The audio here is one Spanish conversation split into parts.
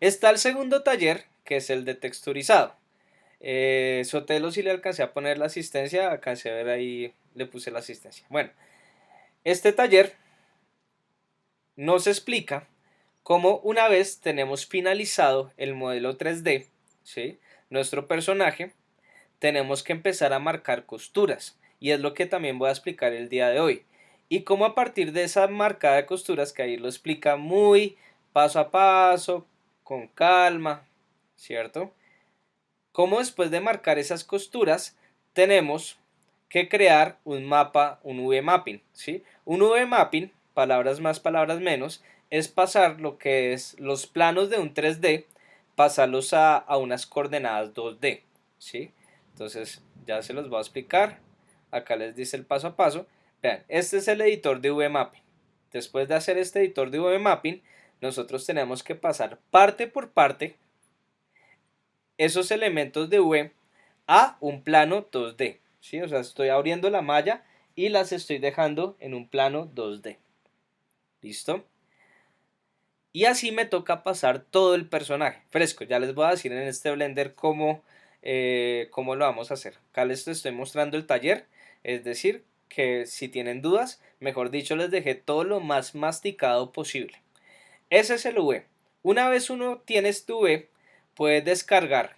Está el segundo taller, que es el de texturizado. Sotelo sí le alcancé a poner la asistencia, alcancé a ver ahí, le puse la asistencia. Bueno, este taller nos explica cómo una vez tenemos finalizado el modelo 3D, ¿sí? Nuestro personaje, tenemos que empezar a marcar costuras. Y es lo que también voy a explicar el día de hoy. Y cómo a partir de esa marcada de costuras, que ahí lo explica muy paso a paso, con calma, ¿cierto? Cómo después de marcar esas costuras, tenemos que crear un mapa, un V-mapping, ¿sí? Un V-mapping, palabras más, palabras menos, es pasar lo que es los planos de un 3D, pasarlos a unas coordenadas 2D, ¿sí? Entonces, ya se los voy a explicar. Acá les dice el paso a paso. Vean, este es el editor de V-mapping. Después de hacer este editor de V-mapping, nosotros tenemos que pasar parte por parte esos elementos de V a un plano 2D, ¿sí? O sea, estoy abriendo la malla y las estoy dejando en un plano 2D. ¿Listo? Y así me toca pasar todo el personaje fresco. Ya les voy a decir en este Blender cómo lo vamos a hacer. Acá les estoy mostrando el taller, es decir, que si tienen dudas, mejor dicho, les dejé todo lo más masticado posible. Ese es el V. Una vez uno tiene este V, puede descargar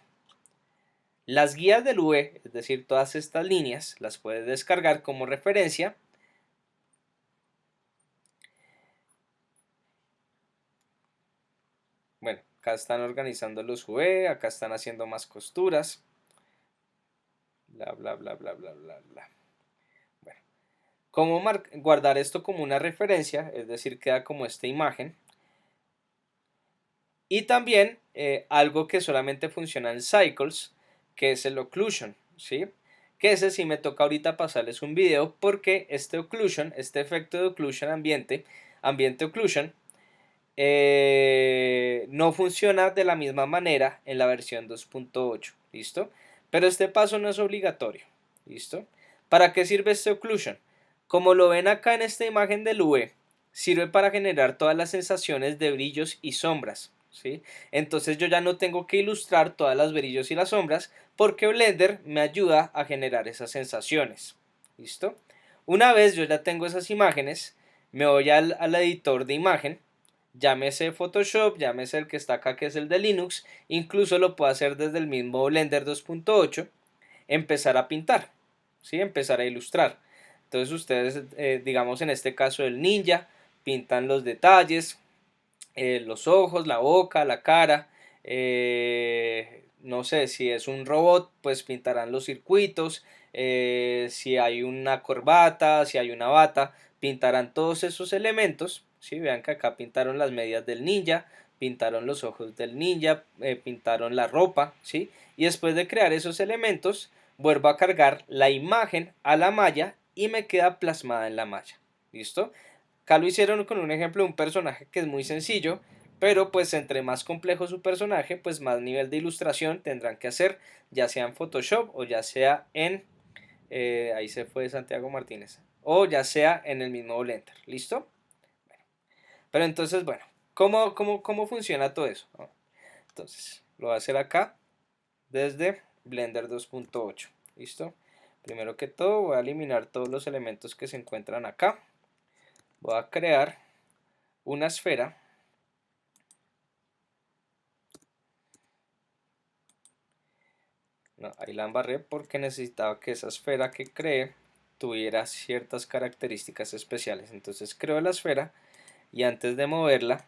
las guías del V, es decir, todas estas líneas, las puedes descargar como referencia. Bueno, acá están organizando los V, acá están haciendo más costuras. Bla, bla, bla, bla, bla, bla, bla. Bueno, ¿cómo guardar esto como una referencia? Es decir, queda como esta imagen. Y también algo que solamente funciona en Cycles, que es el Occlusion, ¿sí? Que ese sí me toca ahorita pasarles un video porque este Occlusion, este efecto de Occlusion ambiente Occlusion, no funciona de la misma manera en la versión 2.8, ¿listo? Pero este paso no es obligatorio, ¿listo? ¿Para qué sirve este occlusion? Como lo ven acá en esta imagen del V, sirve para generar todas las sensaciones de brillos y sombras, ¿sí? Entonces yo ya no tengo que ilustrar todas las brillos y las sombras porque Blender me ayuda a generar esas sensaciones, ¿listo? Una vez yo ya tengo esas imágenes, me voy al editor de imagen, llámese Photoshop, llámese el que está acá que es el de Linux, incluso lo puedo hacer desde el mismo Blender 2.8, empezar a pintar, ¿sí? Empezar a ilustrar. Entonces ustedes, digamos en este caso el ninja, pintan los detalles, los ojos, la boca, la cara, no sé, si es un robot, pues pintarán los circuitos, si hay una corbata, si hay una bata, pintarán todos esos elementos, ¿sí? Vean que acá pintaron las medias del ninja, pintaron los ojos del ninja, pintaron la ropa, ¿sí? Y después de crear esos elementos, vuelvo a cargar la imagen a la malla y me queda plasmada en la malla, ¿listo? Acá lo hicieron con un ejemplo de un personaje que es muy sencillo, pero pues entre más complejo su personaje, pues más nivel de ilustración tendrán que hacer, ya sea en Photoshop o ya sea en, ahí se fue Santiago Martínez, o ya sea en el mismo Blender, ¿listo? Pero entonces, bueno, ¿cómo funciona todo eso? Entonces, lo voy a hacer acá desde Blender 2.8, ¿listo? Primero que todo voy a eliminar todos los elementos que se encuentran acá, voy a crear una esfera. No, ahí la embarré porque necesitaba que esa esfera que creé tuviera ciertas características especiales. Entonces creo la esfera y antes de moverla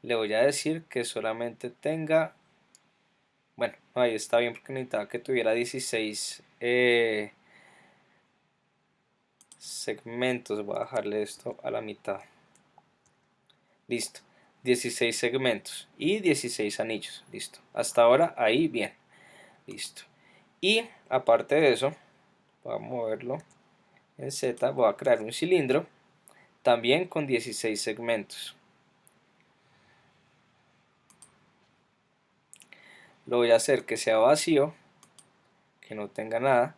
le voy a decir que solamente tenga, bueno, ahí está bien porque necesitaba que tuviera 16 segmentos. Voy a dejarle esto a la mitad. Listo. 16 segmentos y 16 anillos. Listo. Hasta ahora ahí bien. Listo. Y aparte de eso, voy a moverlo en Z, voy a crear un cilindro también con 16 segmentos. Lo voy a hacer que sea vacío, que no tenga nada,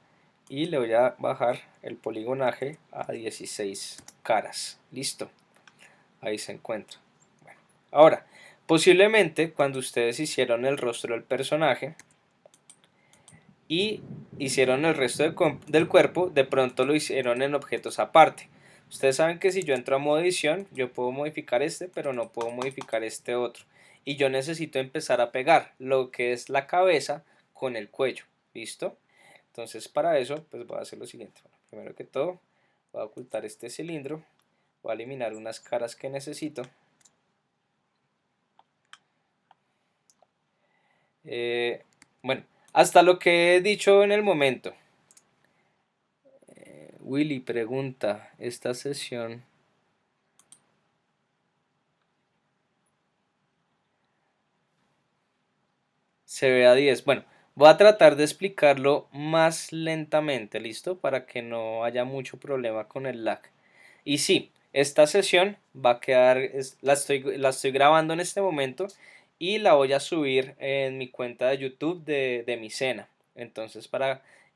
y le voy a bajar el poligonaje a 16 caras. Listo, ahí se encuentra. Bueno, ahora, Posiblemente cuando ustedes hicieron el rostro del personaje y hicieron el resto del cuerpo, de pronto lo hicieron en objetos aparte. Ustedes saben que si yo entro a modo edición, yo puedo modificar este, pero no puedo modificar este otro. Y yo necesito empezar a pegar lo que es la cabeza con el cuello. ¿Listo? Entonces para eso, pues voy a hacer lo siguiente. Bueno, primero que todo, voy a ocultar este cilindro. Voy a eliminar unas caras que necesito. Bueno, hasta lo que he dicho en el momento. Willy pregunta, esta sesión se ve a 10. Bueno, voy a tratar de explicarlo más lentamente, ¿listo? Para que no haya mucho problema con el lag. Y sí, esta sesión va a quedar, la estoy grabando en este momento y la voy a subir en mi cuenta de YouTube de mi cena. Entonces,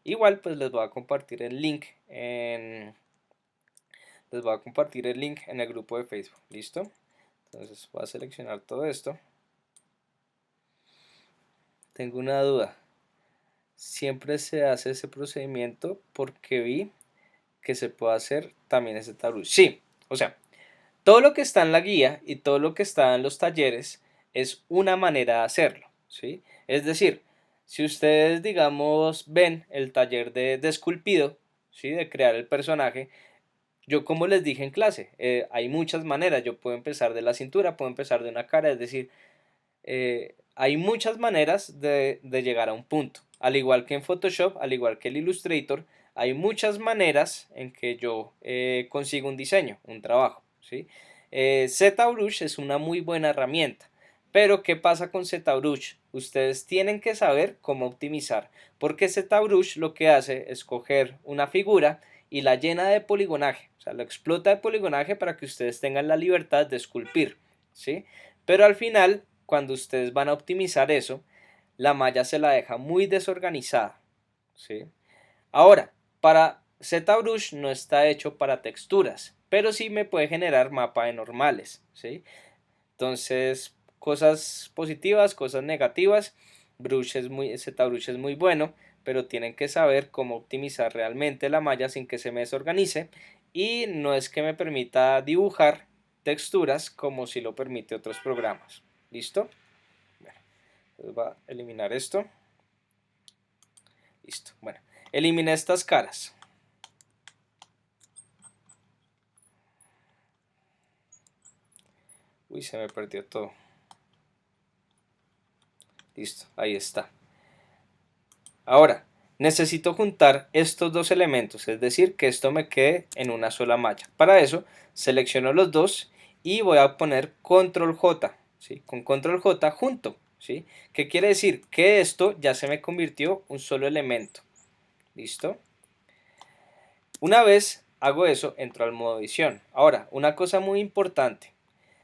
igual, pues les voy a compartir el link les voy a compartir el link en el grupo de Facebook, ¿listo? Entonces voy a seleccionar todo esto. Tengo una duda. Siempre se hace ese procedimiento porque vi que se puede hacer también ese tabú. Sí, o sea, todo lo que está en la guía y todo lo que está en los talleres es una manera de hacerlo, ¿sí? Es decir, si ustedes, digamos, ven el taller de esculpido, ¿sí? De crear el personaje, yo como les dije en clase, hay muchas maneras. Yo puedo empezar de la cintura, puedo empezar de una cara, es decir, hay muchas maneras de llegar a un punto. Al igual que en Photoshop, al igual que el Illustrator, hay muchas maneras en que yo consigo un diseño, un trabajo, ¿sí? ZBrush es una muy buena herramienta. Pero ¿qué pasa con ZBrush? Ustedes tienen que saber cómo optimizar, porque ZBrush lo que hace es coger una figura y la llena de poligonaje, o sea, lo explota de poligonaje para que ustedes tengan la libertad de esculpir, ¿sí? Pero al final, cuando ustedes van a optimizar eso, la malla se la deja muy desorganizada, ¿sí? Ahora, para ZBrush no está hecho para texturas, pero sí me puede generar mapa de normales, ¿sí? Entonces, cosas positivas, cosas negativas. ZBrush es muy bueno, pero tienen que saber cómo optimizar realmente la malla sin que se me desorganice. Y no es que me permita dibujar texturas como si lo permite otros programas. ¿Listo? Bueno, entonces va a eliminar esto. Listo. Bueno, eliminé estas caras. Uy, se me perdió todo. Listo, ahí está. Ahora, necesito juntar estos dos elementos, es decir, que esto me quede en una sola malla. Para eso, selecciono los dos y voy a poner control J, ¿sí? Con control J junto, ¿sí? ¿Qué quiere decir? Que esto ya se me convirtió un solo elemento. ¿Listo? Una vez hago eso, entro al modo edición. Ahora, una cosa muy importante.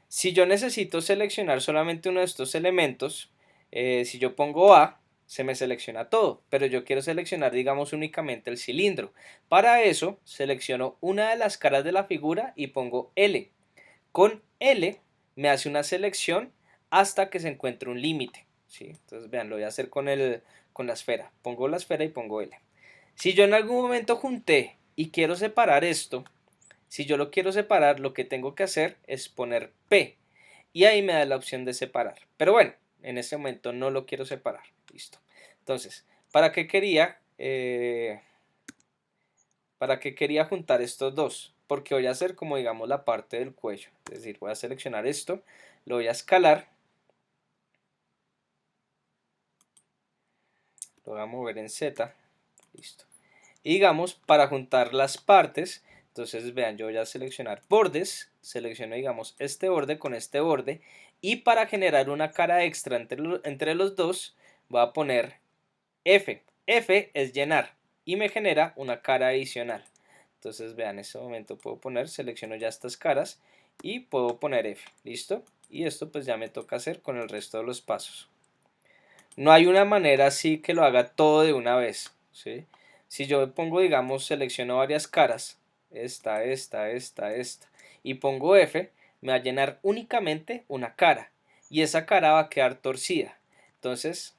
Si yo necesito seleccionar solamente uno de estos elementos, si yo pongo A, se me selecciona todo, pero yo quiero seleccionar, digamos, únicamente el cilindro. Para eso, selecciono una de las caras de la figura y pongo L. Con L me hace una selección hasta que se encuentre un límite, ¿sí? Entonces, vean, lo voy a hacer con la esfera. Pongo la esfera y pongo L. Si yo en algún momento junté y quiero separar esto, si yo lo quiero separar, lo que tengo que hacer es poner P y ahí me da la opción de separar. Pero bueno, en este momento no lo quiero separar. Listo. Entonces, ¿para qué quería juntar estos dos? Porque voy a hacer como digamos la parte del cuello. Es decir, voy a seleccionar esto, lo voy a escalar, lo voy a mover en Z. Listo. Y digamos, para juntar las partes, entonces vean, yo voy a seleccionar bordes, selecciono digamos este borde con este borde, y para generar una cara extra entre los dos, voy a poner F. F es llenar y me genera una cara adicional. Entonces vean, en este momento puedo selecciono ya estas caras y puedo poner F, ¿listo? Y esto pues ya me toca hacer con el resto de los pasos. No hay una manera así que lo haga todo de una vez, ¿sí? Si yo pongo, digamos, selecciono varias caras, esta, y pongo F, me va a llenar únicamente una cara. y esa cara va a quedar torcida. Entonces,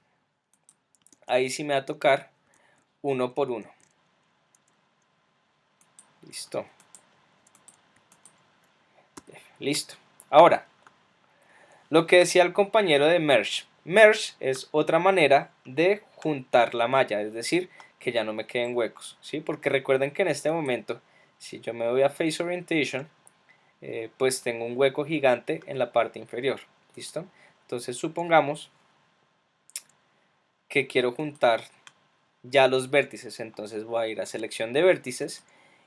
ahí sí me va a tocar uno por uno. Listo. Listo. Ahora, lo que decía el compañero de merge. Merge es otra manera de juntar la malla, es decir, que ya no me queden huecos, ¿sí? Porque recuerden que en este momento, si yo me voy a Face Orientation, pues tengo un hueco gigante en la parte inferior, ¿listo? Entonces supongamos que quiero juntar ya los vértices, entonces voy a ir a selección de vértices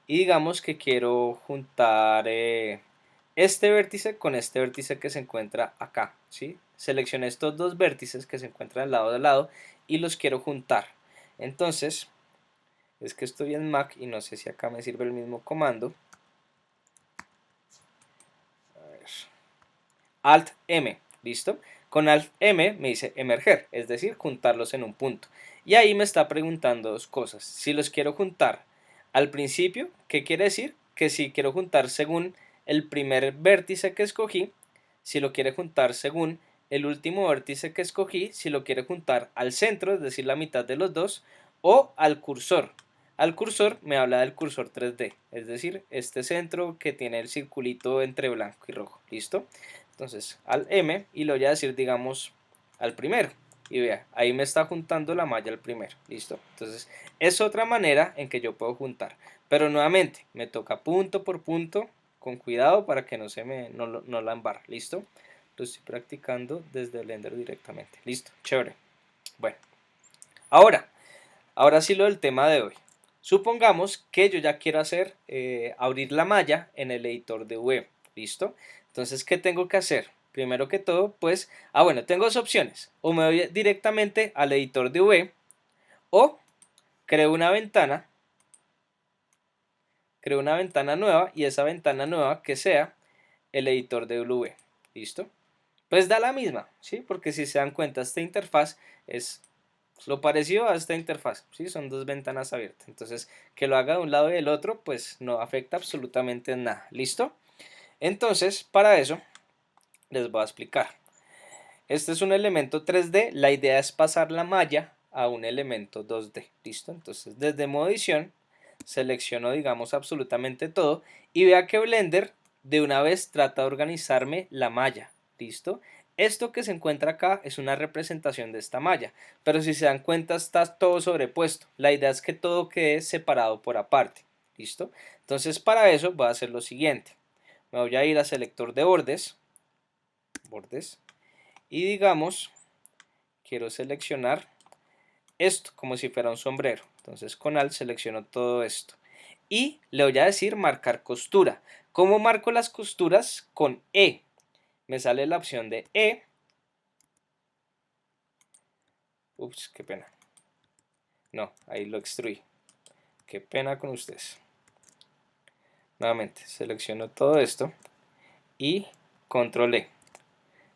y digamos que quiero juntar este vértice con este vértice que se encuentra acá, ¿sí? Seleccioné estos dos vértices que se encuentran lado a lado y los quiero juntar. Entonces, es que estoy en Mac y no sé si acá me sirve el mismo comando. A ver. Alt M, ¿listo? Con Alt M me dice emerger, es decir, juntarlos en un punto. Y ahí me está preguntando dos cosas. Si los quiero juntar al principio, ¿qué quiere decir? Que si quiero juntar según el primer vértice que escogí, si lo quiere juntar según el último vértice que escogí, si lo quiere juntar al centro, es decir, la mitad de los dos, o al cursor. Al cursor me habla del cursor 3D, es decir, este centro que tiene el circulito entre blanco y rojo, ¿listo? Entonces al M y lo voy a decir, digamos, al primero. Y vea, ahí me está juntando la malla al primero, ¿listo? Entonces es otra manera en que yo puedo juntar. Pero nuevamente, me toca punto por punto, con cuidado para que no la embarre, ¿listo? Lo estoy practicando desde Blender directamente, ¿listo? Chévere. Bueno, ahora sí lo del tema de hoy. Supongamos que yo ya quiero hacer, abrir la malla en el editor de web, ¿listo? Entonces, ¿qué tengo que hacer? Primero que todo, pues, bueno, tengo dos opciones. O me voy directamente al editor de web o creo una ventana nueva y esa ventana nueva que sea el editor de W, ¿listo? Pues da la misma, ¿sí? Porque si se dan cuenta, esta interfaz es lo parecido a esta interfaz, ¿sí? Son dos ventanas abiertas. Entonces, que lo haga de un lado y del otro, pues no afecta absolutamente nada. ¿Listo? Entonces, para eso, les voy a explicar. Este es un elemento 3D. La idea es pasar la malla a un elemento 2D. ¿Listo? Entonces, desde modo edición, selecciono, digamos, absolutamente todo. Y vea que Blender de una vez trata de organizarme la malla. ¿Listo? Esto que se encuentra acá es una representación de esta malla, pero si se dan cuenta está todo sobrepuesto. La idea es que todo quede separado por aparte. ¿Listo? Entonces para eso voy a hacer lo siguiente. Me voy a ir a selector de bordes y digamos, quiero seleccionar esto como si fuera un sombrero. Entonces con Alt selecciono todo esto. Y le voy a decir marcar costura. ¿Cómo marco las costuras? Con E. Me sale la opción de E. Ups, qué pena. No, ahí lo extruí. Qué pena con ustedes. Nuevamente, selecciono todo esto y control E.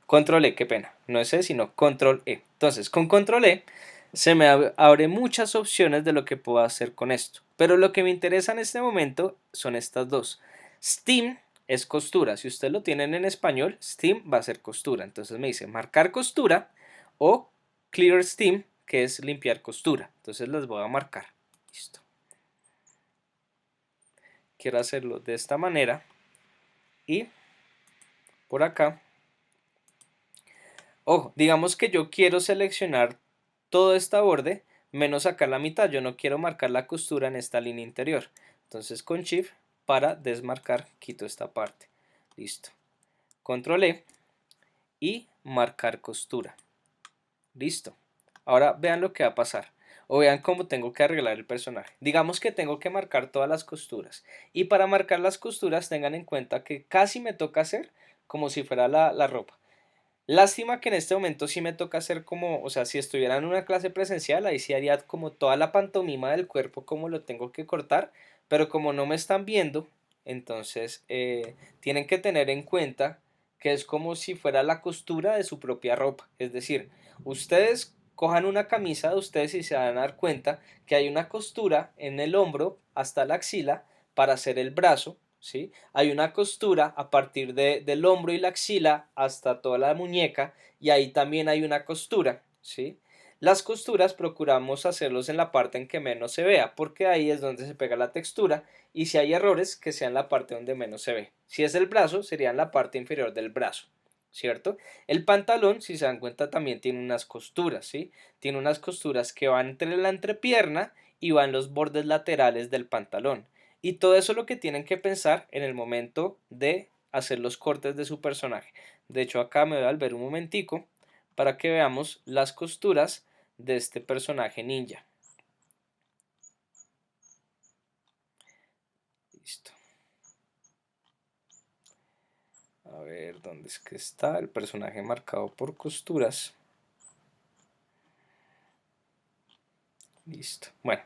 Control E, qué pena. No es E, sino control E. Entonces, con control E se me abre muchas opciones de lo que puedo hacer con esto. Pero lo que me interesa en este momento son estas dos. Steam es costura. Si ustedes lo tienen en español, Steam va a ser costura. Entonces me dice marcar costura o Clear Steam, que es limpiar costura. Entonces las voy a marcar. Listo. Quiero hacerlo de esta manera y por acá. Ojo, digamos que yo quiero seleccionar todo este borde menos acá la mitad. Yo no quiero marcar la costura en esta línea interior. Entonces con Shift para desmarcar quito esta parte. Listo. Control E y marcar costura. Listo. Ahora vean lo que va a pasar. O vean cómo tengo que arreglar el personaje. Digamos que tengo que marcar todas las costuras. Y para marcar las costuras tengan en cuenta que casi me toca hacer como si fuera la ropa. Lástima que en este momento sí me toca hacer como, o sea, si estuviera en una clase presencial, ahí sí haría como toda la pantomima del cuerpo como lo tengo que cortar, pero como no me están viendo, entonces tienen que tener en cuenta que es como si fuera la costura de su propia ropa. Es decir, ustedes cojan una camisa de ustedes y se van a dar cuenta que hay una costura en el hombro hasta la axila para hacer el brazo, ¿sí? Hay una costura a partir del hombro y la axila hasta toda la muñeca y ahí también hay una costura, ¿sí? Las costuras procuramos hacerlos en la parte en que menos se vea, porque ahí es donde se pega la textura y si hay errores, que sea en la parte donde menos se ve. Si es el brazo, sería en la parte inferior del brazo, ¿cierto? El pantalón, si se dan cuenta, también tiene unas costuras, ¿sí? Tiene unas costuras que van entre la entrepierna y van los bordes laterales del pantalón. Y todo eso es lo que tienen que pensar en el momento de hacer los cortes de su personaje. De hecho, acá me voy a volver un momentico para que veamos las costuras de este personaje ninja. Listo. A ver, ¿dónde es que está el personaje marcado por costuras? Listo. Bueno,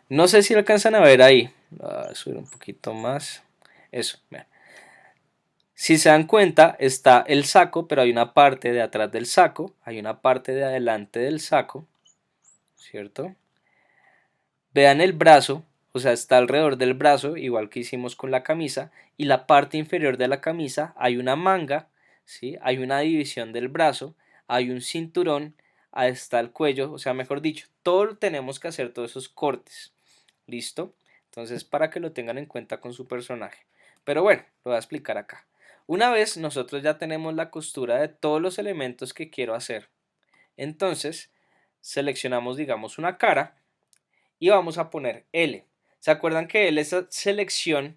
no sé si alcanzan a ver ahí. Voy a subir un poquito más. Eso, vean. Si se dan cuenta, está el saco, pero hay una parte de atrás del saco, hay una parte de adelante del saco, ¿cierto? Vean el brazo, o sea, está alrededor del brazo, igual que hicimos con la camisa, y la parte inferior de la camisa hay una manga, ¿sí? Hay una división del brazo, hay un cinturón, ahí está el cuello, o sea, mejor dicho, todo tenemos que hacer todos esos cortes, ¿listo? Entonces, para que lo tengan en cuenta con su personaje. Pero bueno, lo voy a explicar acá. Una vez nosotros ya tenemos la costura de todos los elementos que quiero hacer, entonces seleccionamos, digamos, una cara y vamos a poner L. ¿Se acuerdan que L es selecciona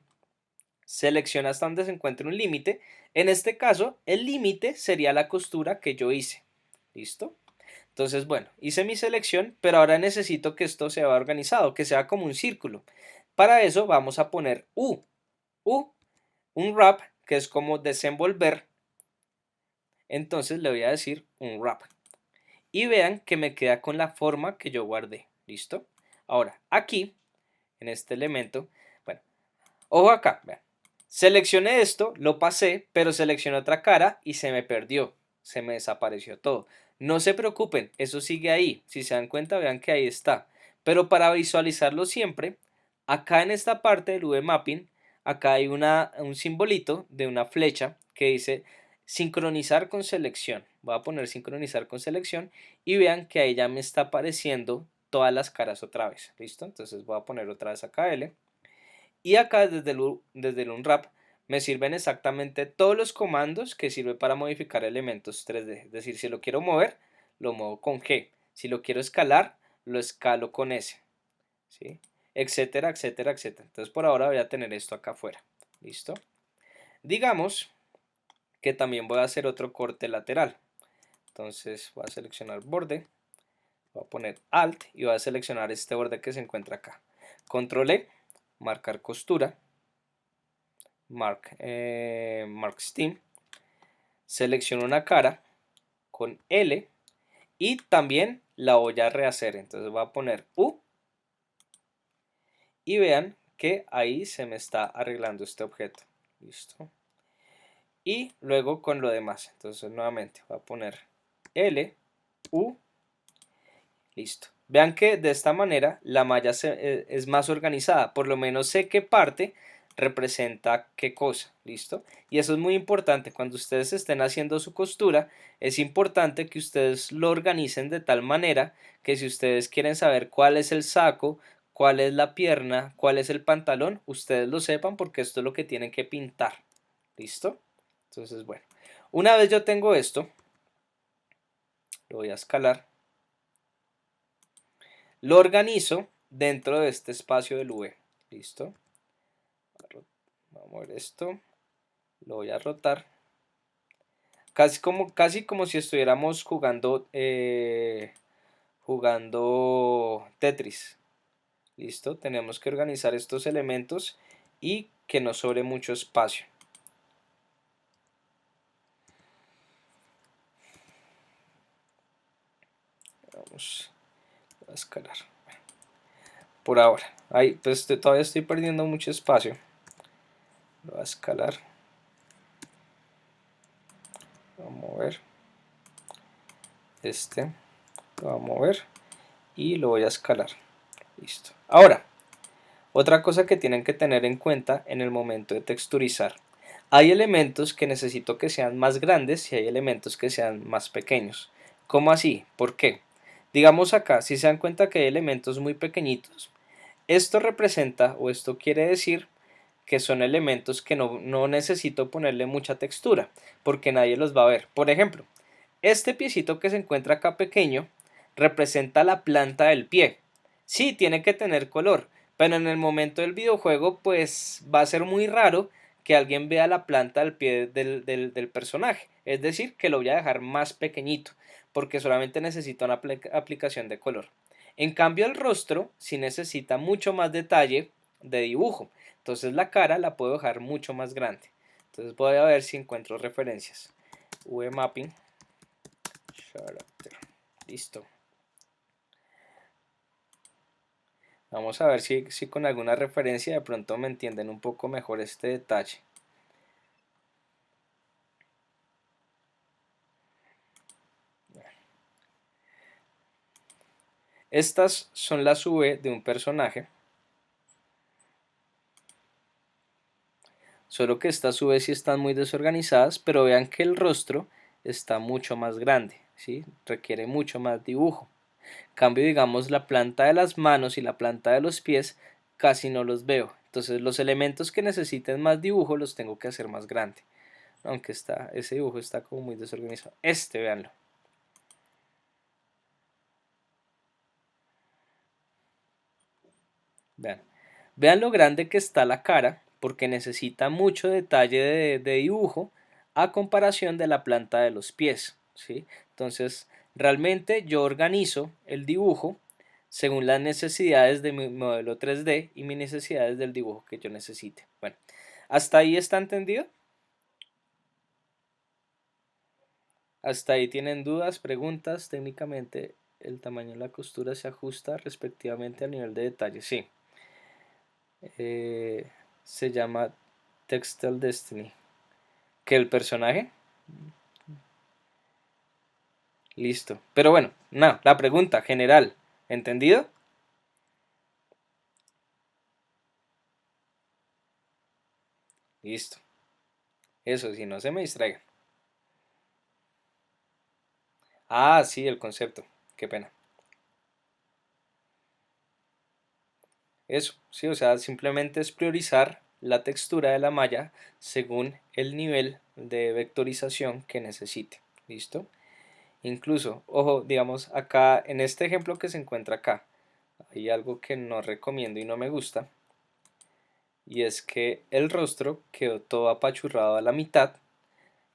hasta donde se encuentre un límite? En este caso, el límite sería la costura que yo hice. ¿Listo? Entonces, bueno, hice mi selección, pero ahora necesito que esto sea organizado, que sea como un círculo. Para eso vamos a poner U. U, un wrap, que es como desenvolver. Entonces le voy a decir un wrap. Y vean que me queda con la forma que yo guardé. ¿Listo? Ahora, aquí, en este elemento, bueno, ojo acá, vean. Seleccioné esto, lo pasé, pero seleccioné otra cara y se me perdió, se me desapareció todo. No se preocupen, eso sigue ahí. Si se dan cuenta, vean que ahí está. Pero para visualizarlo siempre, acá en esta parte del V-Mapping, acá hay un simbolito de una flecha que dice sincronizar con selección. Voy a poner sincronizar con selección y vean que ahí ya me está apareciendo todas las caras otra vez. ¿Listo? Entonces voy a poner otra vez acá L. Y acá desde el Unwrap me sirven exactamente todos los comandos que sirve para modificar elementos 3D. Es decir, si lo quiero mover, lo muevo con G. Si lo quiero escalar, lo escalo con S. ¿Sí? Etcétera, etcétera, etcétera. Entonces por ahora voy a tener esto acá afuera. ¿Listo? Digamos que también voy a hacer otro corte lateral. Entonces voy a seleccionar borde, voy a poner Alt y voy a seleccionar este borde que se encuentra acá. Control E, marcar costura, Mark Steam, selecciono una cara con L y también la voy a rehacer. Entonces voy a poner U y vean que ahí se me está arreglando este objeto. Listo. Y luego con lo demás. Entonces nuevamente voy a poner L, U, listo. Vean que de esta manera la malla es más organizada. Por lo menos sé qué parte representa qué cosa, ¿listo? Y eso es muy importante, cuando ustedes estén haciendo su costura, es importante que ustedes lo organicen de tal manera que si ustedes quieren saber cuál es el saco, cuál es la pierna, cuál es el pantalón, ustedes lo sepan porque esto es lo que tienen que pintar, ¿listo? Entonces, bueno, una vez yo tengo esto, lo voy a escalar, lo organizo dentro de este espacio del V, ¿listo? Vamos a mover esto, lo voy a rotar. Casi como si estuviéramos jugando Tetris. ¿Listo? Tenemos que organizar estos elementos y que no sobre mucho espacio. Vamos a escalar. Por ahora. Ahí, pues todavía estoy perdiendo mucho espacio. Lo voy a escalar. Lo voy a mover. Lo voy a mover y lo voy a escalar. Listo. Ahora, Otra cosa que tienen que tener en cuenta en el momento de texturizar. Hay elementos que necesito que sean más grandes y hay elementos que sean más pequeños. ¿Cómo así? ¿Por qué? Digamos acá, si se dan cuenta que hay elementos muy pequeñitos, esto representa o esto quiere decir que son elementos que no necesito ponerle mucha textura porque nadie los va a ver. Por ejemplo, este piecito que se encuentra acá pequeño representa la planta del pie. Sí, tiene que tener color, pero en el momento del videojuego pues va a ser muy raro que alguien vea la planta del pie del personaje. Es decir, que lo voy a dejar más pequeñito porque solamente necesita una aplicación de color. En cambio el rostro sí necesita mucho más detalle de dibujo. Entonces la cara la puedo dejar mucho más grande. Entonces voy a ver si encuentro referencias. VMapping. Character. Listo. Vamos a ver si con alguna referencia de pronto me entienden un poco mejor este detalle. Estas son las V de un personaje. Solo que estas V sí están muy desorganizadas, pero vean que el rostro está mucho más grande, ¿sí? Requiere mucho más dibujo. Cambio, digamos, la planta de las manos y la planta de los pies casi no los veo. Entonces los elementos que necesiten más dibujo los tengo que hacer más grande. Aunque ese dibujo está como muy desorganizado. Véanlo. Vean. Vean lo grande que está la cara porque necesita mucho detalle de dibujo a comparación de la planta de los pies, ¿sí? Entonces, realmente yo organizo el dibujo según las necesidades de mi modelo 3D y mis necesidades del dibujo que yo necesite. Bueno, ¿hasta ahí está entendido? ¿Hasta ahí tienen dudas, preguntas? Técnicamente el tamaño de la costura se ajusta respectivamente al nivel de detalle. Sí. Eh, Se llama Textile Destiny. ¿Que el personaje? Listo. Pero bueno, no, la pregunta general. ¿Entendido? Listo. Eso, si no se me distraigan. Ah, sí, el concepto. Qué pena. Eso, sí, o sea, simplemente es priorizar la textura de la malla según el nivel de vectorización que necesite. ¿Listo? Incluso, ojo, digamos, acá en este ejemplo que se encuentra acá, hay algo que no recomiendo y no me gusta, y es que el rostro quedó todo apachurrado a la mitad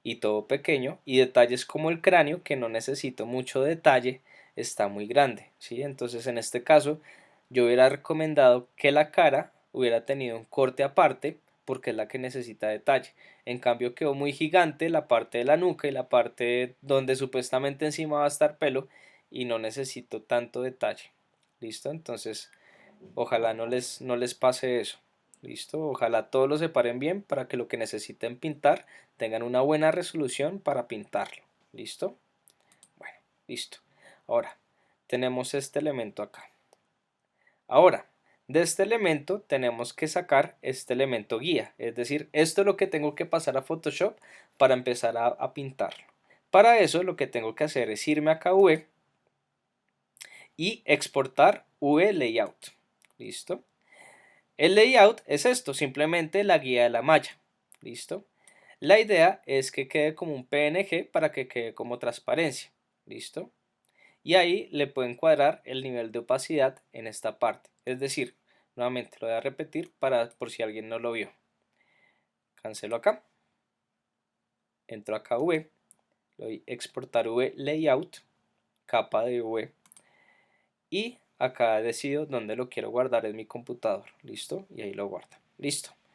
y todo pequeño, y detalles como el cráneo, que no necesito mucho detalle, está muy grande, ¿sí? Entonces en este caso yo hubiera recomendado que la cara hubiera tenido un corte aparte porque es la que necesita detalle. En cambio quedó muy gigante la parte de la nuca y la parte donde supuestamente encima va a estar pelo y no necesito tanto detalle. ¿Listo? Entonces ojalá no les pase eso. ¿Listo? Ojalá todos lo separen bien para que lo que necesiten pintar tengan una buena resolución para pintarlo. ¿Listo? Bueno, listo. Ahora, tenemos este elemento acá. Ahora, de este elemento tenemos que sacar este elemento guía. Es decir, esto es lo que tengo que pasar a Photoshop para empezar a pintarlo. Para eso lo que tengo que hacer es irme a KV y exportar V Layout. ¿Listo? El layout es esto, simplemente la guía de la malla. ¿Listo? La idea es que quede como un PNG para que quede como transparencia. ¿Listo? Y ahí le pueden cuadrar el nivel de opacidad en esta parte. Es decir, nuevamente lo voy a repetir por si alguien no lo vio. Cancelo acá. Entro acá a V. Le doy exportar V layout. Capa de V. Y acá decido dónde lo quiero guardar en mi computador. ¿Listo? Y ahí lo guarda. Listo.